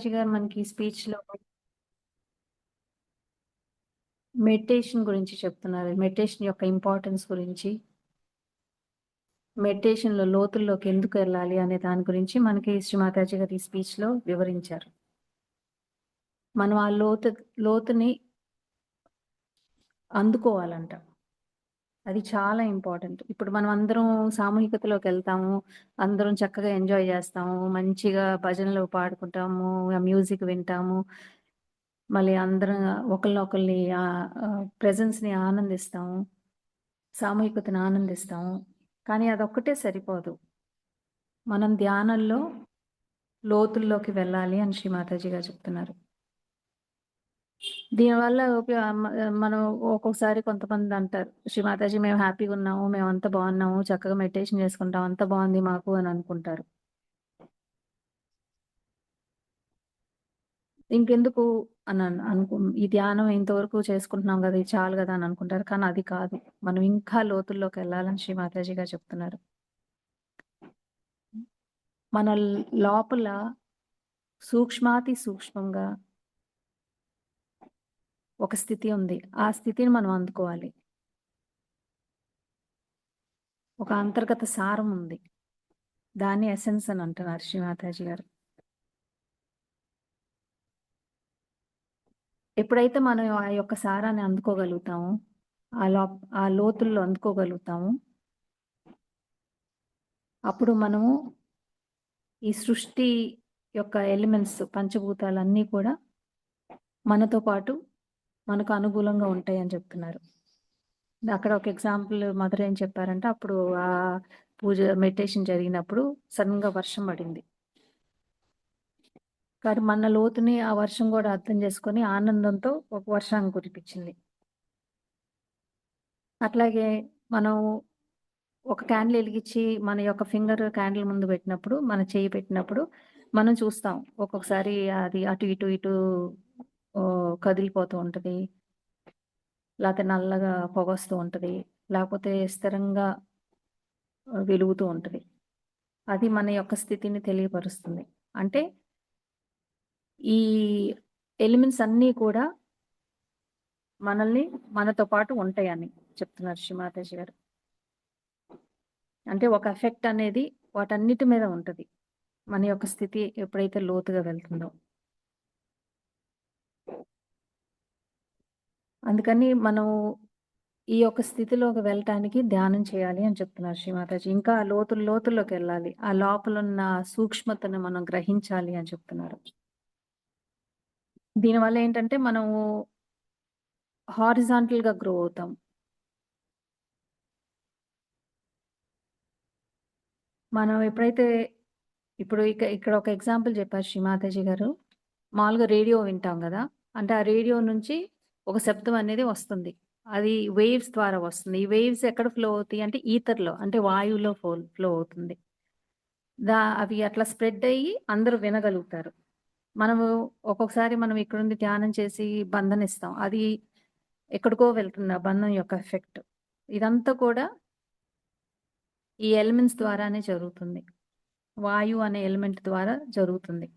మాతాజీ గారు మనకి స్పీచ్‌లో మెడిటేషన్ గురించి చెప్తున్నారు. మెడిటేషన్ యొక్క ఇంపార్టెన్స్ గురించి, మెడిటేషన్‌లో లోతుల్లోకి ఎందుకెళ్ళాలి అనే దాని గురించి మనకి శ్రీ మాతాజీ గారు ఈ స్పీచ్‌లో వివరించారు. మనం ఆ లోతుని అందుకోవాలంట. అది చాలా ఇంపార్టెంట్. ఇప్పుడు మనం అందరం సామూహికతలోకెళ్తాము. అందరం చక్కగా ఎంజాయ్ జేస్తాము. మంచిగా భజనలు పాడుకుంటాము. మ్యూజిక్ వింటాము. మళ్ళీ అందరం ఒకళ్ళనొకళ్ళని ప్రెజెన్స్‌ని ఆనందిస్తాము. సామూహికతను ఆనందిస్తాము. కానీ అదొక్కటే సరిపోదు. మనం ధ్యానంలో లోతుల్లోకి వెళ్ళాలి అని శ్రీ మాతాజీ గారు చెప్తున్నారు. దీనివల్ల మనం ఒక్కొక్కసారి కొంతమందంటారు, "శ్రీ మాతాజీ మేము హ్యాపీగున్నాము. మేమంతా బావున్నాము. చక్కగా మెడిటేషన్ చేసుకుంటాం. అంతా బావుంది మాకు" అని అనుకుంటారు. ఇంకెందుకు అని ఈ ధ్యానం ఇంతవరకు చేసుకుంటున్నాం గదా! ఇది చాలు గదా! అని అనుకుంటారు. కానీ అది కాదు. మనం ఇంకా లోతుల్లోకెళ్ళాలని శ్రీ మాతాజీ గారు చెప్తున్నారు. మన లోపల సూక్ష్మాతి సూక్ష్మంగా ఒక స్థితి ఉంది. ఆ స్థితిని మనం అందుకోవాలి. ఒక అంతర్గత సారం ఉంది. దాన్ని ఎసెన్స్ అని అంటున్నారు శ్రీ మాతాజీ గారు. ఎప్పుడైతే మనం ఆ యొక్క సారాన్ని అందుకోగలుగుతామో, ఆ లో ఆ లోతుల్లో అందుకోగలుగుతామో, అప్పుడు మనము ఈ సృష్టి యొక్క ఎలిమెంట్స్ పంచభూతాలన్నీ కూడా మనతో పాటు మనకు అనుకూలంగా ఉంటాయని చెప్తున్నారు. అక్కడ ఒక ఎగ్జాంపుల్ మదర్ ఏం చెప్పారంటే, అప్పుడు పూజ మెడిటేషన్ జరిగినప్పుడు సడెన్‌గా వర్షం పడింది. కానీ మన లోతుని ఆ వర్షం గూడా అర్థం చేసుకొని ఆనందంతో ఒక వర్షాన్ని కురిపించింది. అట్లాగే మనం ఒక క్యాండిల్ ఎలిగిచ్చి మన యొక్క ఫింగర్ క్యాండిల్ ముందు పెట్టినప్పుడు, మన చెయ్యి పెట్టినప్పుడు మనం చూస్తాం. ఒక్కొక్కసారి అది అటు ఇటు కదిలిపోతూ ఉంటది. లేతే నల్లగా పొగొస్తూ ఉంటది. లేకపోతే స్థిరంగా వెలుగుతూ ఉంటది. అది మన యొక్క స్థితిని తెలియపరుస్తుంది. అంటే ఈ ఎలిమెంట్స్ అన్నీ కూడా మనతో పాటు ఉంటాయని చెప్తున్నారు శ్రీ మాతాజీ గారు. అంటే ఒక ఎఫెక్ట్ అనేది వాటన్నిటి మీద ఉంటది. మన యొక్క స్థితి ఎప్పుడైతే లోతుగా వెళ్తుందో. అందుకని మనం ఈ యొక్క స్థితిలోకి వెళ్ళటానికి ధ్యానం చేయాలి అని చెప్తున్నారు శ్రీ మాతాజీ. ఇంకా లోతుల్లోకెళ్ళాలి. ఆ లోపలున్న సూక్ష్మతను మనం గ్రహించాలి అని చెప్తున్నారు. దీనివల్ల ఏంటంటే మనము హారిజాంటల్‌గా గ్రో అవుతాం. మనం ఎప్పుడైతే ఇప్పుడు ఇక్కడ ఒక ఎగ్జాంపుల్ చెప్పారు శ్రీ మాతాజీ గారు. మామూలుగా రేడియో వింటాం గదా! అంటే ఆ రేడియో నుంచి ఒక శబ్దం అనేది వస్తుంది. అది వేవ్స్ ద్వారా వస్తుంది. ఈ వేవ్స్ ఎక్కడ ఫ్లో అవుతాయి అంటే ఈథర్‌లో అంటే వాయువులో ఫ్లో అవుతుంది. అవి అట్లా స్ప్రెడ్ అయ్యి అందరూ వినగలుగుతారు. మనము ఒక్కొక్కసారి మనం ఇక్కడుండి ధ్యానం చేసి బంధనిస్తాం. అది ఎక్కడికో వెళ్తుంది ఆ బంధం యొక్క ఎఫెక్ట్. ఇదంతా కూడా ఈ ఎలిమెంట్స్ ద్వారానే జరుగుతుంది. వాయువు అనే ఎలిమెంట్ ద్వారా జరుగుతుంది.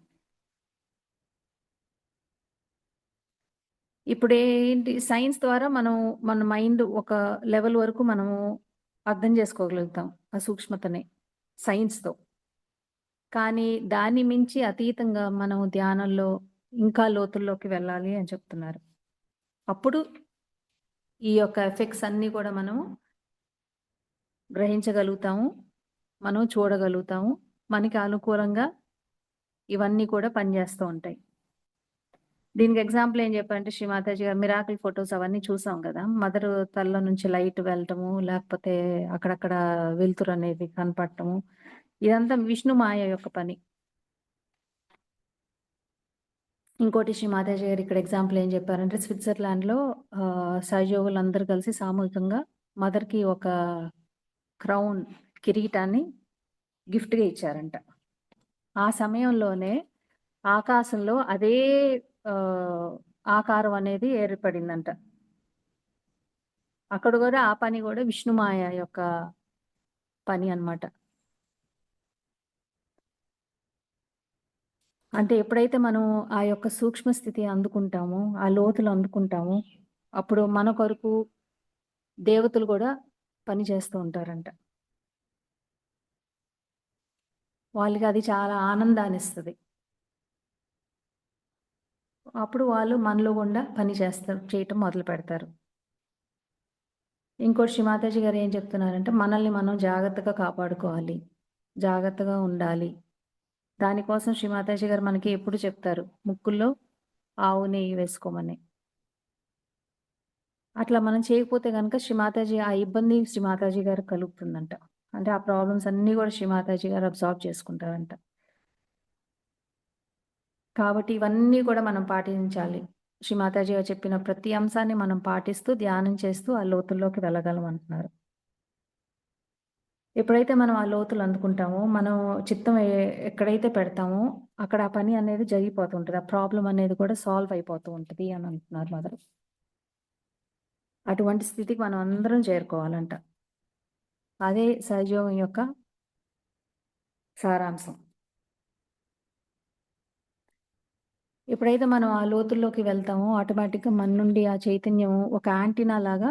ఇప్పుడేంటి సైన్స్ ద్వారా మనం మన మైండ్ ఒక లెవెల్ వరకు మనము అర్థం చేసుకోగలుగుతాం. ఆ సూక్ష్మతని సైన్స్‌తో. కానీ దాన్ని మించి అతీతంగా మనం ధ్యానంలో ఇంకా లోతుల్లోకి వెళ్ళాలి అని చెప్తున్నారు. అప్పుడు ఈ యొక్క ఎఫెక్ట్స్ అన్నీ కూడా మనం గ్రహించగలుగుతాము. మనం చూడగలుగుతాము. మనకి అనుకూలంగా ఇవన్నీ కూడా పనిచేస్తూ ఉంటాయి. దీనికి ఎగ్జాంపుల్ ఏం చెప్పారంటే శ్రీ మాతాజీ గారు మిరాకిల్ ఫోటోస్ అవన్నీ చూసాం గదా! మదర్ తలలో నుంచి లైట్ వెళ్ళటము, లేకపోతే అక్కడక్కడ వెలుతురనేది కనపడటము. ఇదంతా విష్ణు మాయ యొక్క పని. ఇంకోటి శ్రీ మాతాజీ గారు ఇక్కడ ఎగ్జాంపుల్ ఏం చెప్పారంటే స్విట్జర్లాండ్‌లో సహయోగులందరూ కలిసి సామూహికంగా మదర్‌కి ఒక క్రౌన్ కిరీటాన్ని గిఫ్ట్‌గా ఇచ్చారంట. ఆ సమయంలోనే ఆకాశంలో అదే ఆహ్, ఆకారం అనేది ఏర్పడిందంట. అక్కడ గూడా ఆ పని గూడా విష్ణుమాయ యొక్క పని అన్నమాట. అంటే ఎప్పుడైతే మనం ఆ యొక్క సూక్ష్మ స్థితి అందుకుంటామో, ఆ లోతులు అందుకుంటామో, అప్పుడు మన కొరకు దేవతలు గూడా పని చేస్తూ ఉంటారంట. వాళ్ళకి అది చాలా ఆనందాన్నిస్తది. అప్పుడు వాళ్ళు మనలో గుండా పని చేయటం మొదలుపెడతారు. ఇంకోటి శ్రీ మాతాజీ గారు ఏం చెప్తున్నారంటే, మనల్ని మనం జాగ్రత్తగా కాపాడుకోవాలి. జాగ్రత్తగా ఉండాలి. దానికోసం శ్రీ మాతాజీ గారు మనకి ఎప్పుడు చెప్తారు. ముక్కుల్లో ఆవు నెయ్యి వేసుకోమని. అట్లా మనం చేయకపోతే గనక శ్రీ మాతాజీ ఆ ఇబ్బంది శ్రీ మాతాజీ గారికి కలుగుతుందంట. అంటే ఆ ప్రాబ్లమ్స్ అన్నీ గూడా శ్రీ మాతాజీ గారు అబ్సార్బ్ చేసుకుంటారంట. కాబట్టి ఇవన్నీ కూడా మనం పాటించాలి. శ్రీ మాతాజీ గారు చెప్పిన ప్రతి అంశాన్ని మనం పాటిస్తూ, ధ్యానం చేస్తూ ఆ లోతుల్లోకి వెళ్ళగలం అంటున్నారు. ఎప్పుడైతే మనం ఆ లోతులు అందుకుంటామో, మనం చిత్తం ఎక్కడైతే పెడతామో, అక్కడ ఆ పని అనేది జరిగిపోతూ ఉంటది. ఆ ప్రాబ్లమ్ అనేది కూడా సాల్వ్ అయిపోతూ ఉంటది అని అంటున్నారు మదర్. అటువంటి స్థితికి మనం అందరం చేరుకోవాలంట. అదే సహజయోగం యొక్క సారాంశం. ఎప్పుడైతే మనం ఆ లోతుల్లోకి వెళ్తామో, ఆటోమేటిక్‌గా మన నుండి ఆ చైతన్యం ఒక యాంటీనా లాగా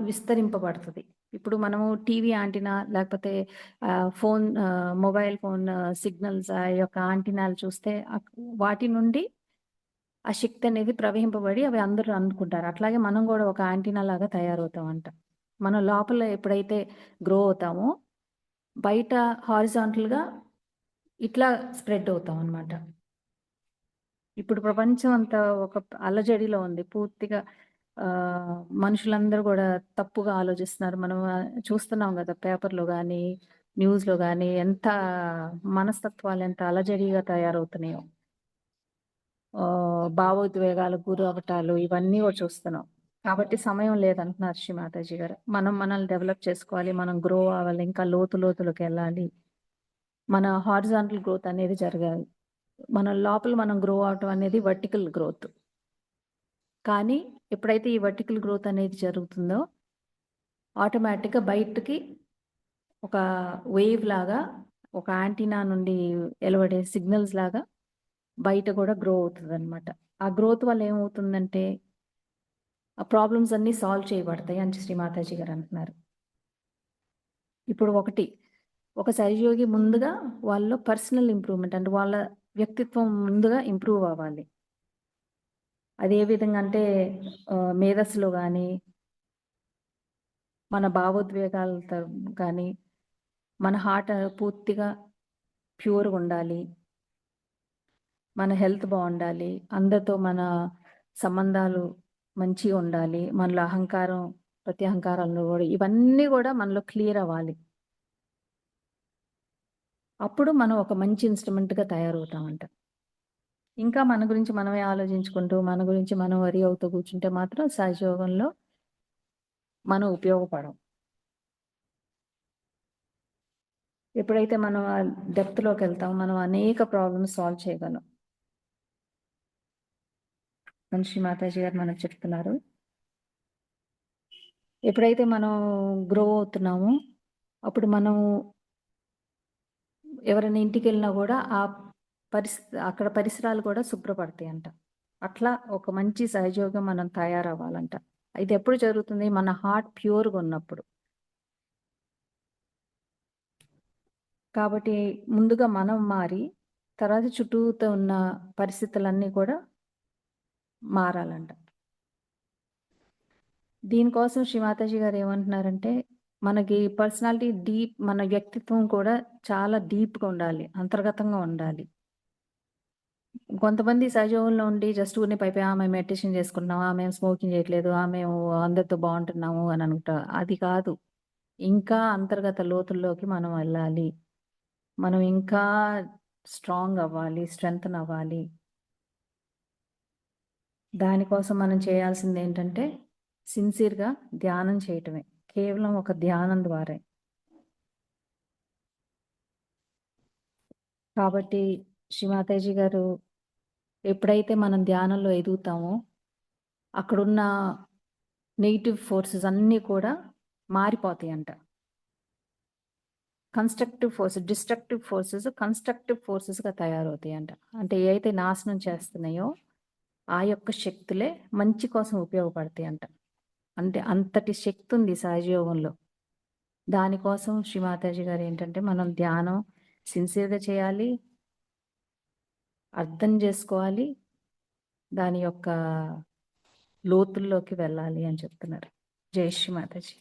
విస్తరింపబడతది. ఇప్పుడు మనము టీవీ యాంటీనా లేకపోతే మొబైల్ ఫోన్ సిగ్నల్స్ ఆ యొక్క యాంటీనాలు చూస్తే వాటి నుండి ఆ శక్తి అనేది ప్రవహింపబడి అవి అందరూ అందుకుంటారు. అట్లాగే మనం గూడా ఒక యాంటీనా లాగా తయారవుతామంట. మనం లోపల ఎప్పుడైతే గ్రో అవుతామో, బయట హారిజాంటల్‌గా ఇట్లా స్ప్రెడ్ అవుతామనమాట. ఇప్పుడు ప్రపంచం అంతా ఒక అల్లజడిలో ఉంది. పూర్తిగా మనుషులందరూ గూడా తప్పుగా ఆలోచిస్తున్నారు. మనం చూస్తున్నాం గదా! పేపర్‌లో గానీ, న్యూస్‌లో గానీ ఎంత మనస్తత్వాలు ఎంత అలజడిగా తయారవుతున్నాయో. భావోద్వేగాలకు గురవ్వటాలు ఇవన్నీ గూడా చూస్తున్నాం. కాబట్టి సమయం లేదంటున్నారు శ్రీ మాతాజీ గారు. మనం మనల్ని డెవలప్ చేసుకోవాలి. మనం గ్రో అవ్వాలి. ఇంకా లోతులోతులకెళ్ళాలి. మన హారిజాంటల్ గ్రోత్ అనేది జరగాలి. మన లోపల మనం గ్రో అవ్వటం అనేది వర్టికల్ గ్రోత్. కానీ ఎప్పుడైతే ఈ వర్టికల్ గ్రోత్ అనేది జరుగుతుందో, ఆటోమేటిక్‌గా బయటకి ఒక వేవ్ లాగా, ఒక యాంటీనా నుండి ఎలవడే సిగ్నల్స్ లాగా బయట గూడా గ్రో అవుతదనమాట. ఆ గ్రోత్ వల్ల ఏమవుతుందంటే, ఆ ప్రాబ్లమ్స్ అన్నీ సాల్వ్ చేయబడతాయి అని శ్రీ మాతాజీ గారు అంటున్నారు. ఇప్పుడు ఒక సహజయోగి ముందుగా వాళ్ళలో పర్సనల్ ఇంప్రూవ్‌మెంట్ అంటే వాళ్ళ వ్యక్తిత్వం ముందుగా ఇంప్రూవ్ అవ్వాలి. అది ఏ విధంగా అంటే మేధస్సులో గాని, మన భావోద్వేగాలతో గాని, మన హార్ట్ పూర్తిగా ప్యూర్‌గుండాలి. మన హెల్త్ బావుండాలి. అందరితో మన సంబంధాలు మంచిగుండాలి. మనలో ప్రతి అహంకారాలు గూడా ఇవన్నీ గూడా మనలో క్లియర్ అవ్వాలి. అప్పుడు మనం ఒక మంచి ఇన్‌స్ట్రుమెంట్‌గా తయారవుతామంట. ఇంకా మన గురించి మనమే ఆలోచించుకుంటూ, మన గురించి మనం వరి అవుతూ కూర్చుంటే మాత్రం సహజయోగంలో మనం ఉపయోగపడం. ఎప్పుడైతే మనం డెప్త్‌లోకెళ్తామో మనం అనేక ప్రాబ్లమ్స్ సాల్వ్ చేయగలం. అని శ్రీ మాతాజీ గారు మనకు చెప్తున్నారు. ఎప్పుడైతే మనం గ్రో అవుతున్నామో, అప్పుడు మనం ఎవరైనా ఇంటికెళ్ళినా గూడా అక్కడ పరిసరాలు కూడా శుభ్రపడతాయంట. అట్లా ఒక మంచి సహజయోగం మనం తయారవ్వాలంట. ఇది ఎప్పుడు జరుగుతుంది? మన హార్ట్ ప్యూర్‌గున్నప్పుడు. కాబట్టి ముందుగా మనం మారి, తర్వాత చుట్టూతా ఉన్న పరిస్థితులన్నీ కూడా మారాలంట. దీనికోసం శ్రీ మాతాజీ గారు ఏమంటున్నారంటే, మనకి పర్సనాలిటీ మన వ్యక్తిత్వం కూడా చాలా డీప్‌గా ఉండాలి. అంతర్గతంగా ఉండాలి. కొంతమంది సహజంలో ఉండి జస్ట్ ఊరినే పైపై మేము మెడిటేషన్ చేసుకుంటున్నాం. మేము స్మోకింగ్ చేయట్లేదు. మేము అందరితో బావుంటున్నాము అని అది కాదు. ఇంకా అంతర్గత లోతుల్లోకి మనం వెళ్ళాలి. మనం ఇంకా స్ట్రాంగ్ అవ్వాలి. స్ట్రెంథెన్ అవ్వాలి. దానికోసం మనం చేయాల్సిందేంటంటే, సిన్సియర్‌గా ధ్యానం చేయటమే. కేవలం ఒక ధ్యానం ద్వారే. కాబట్టి శ్రీ మాతాజీ గారు ఎప్పుడైతే మనం ధ్యానంలో ఎదుగుతామో, అక్కడున్న నెగెటివ్ ఫోర్సెస్ అన్నీ కూడా మారిపోతాయంట. Constructive force, destructive forces constructive ఫోర్సెస్‌గా తయారవుతాయంట. అంటే ఏవైతే నాశనం చేస్తున్నాయో, ఆ యొక్క శక్తులే మంచి కోసం ఉపయోగపడతాయంట. అంటే అంతటి శక్తుంది సహజయోగంలో. దానికోసం శ్రీ మాతాజీ గారేంటంటే, మనం ధ్యానం సిన్సియర్‌గా చేయాలి. అర్థం జేసుకోవాలి. దాని యొక్క లోతుల్లోకి వెళ్ళాలి అని చెప్తున్నారు. జై శ్రీ మాతాజీ.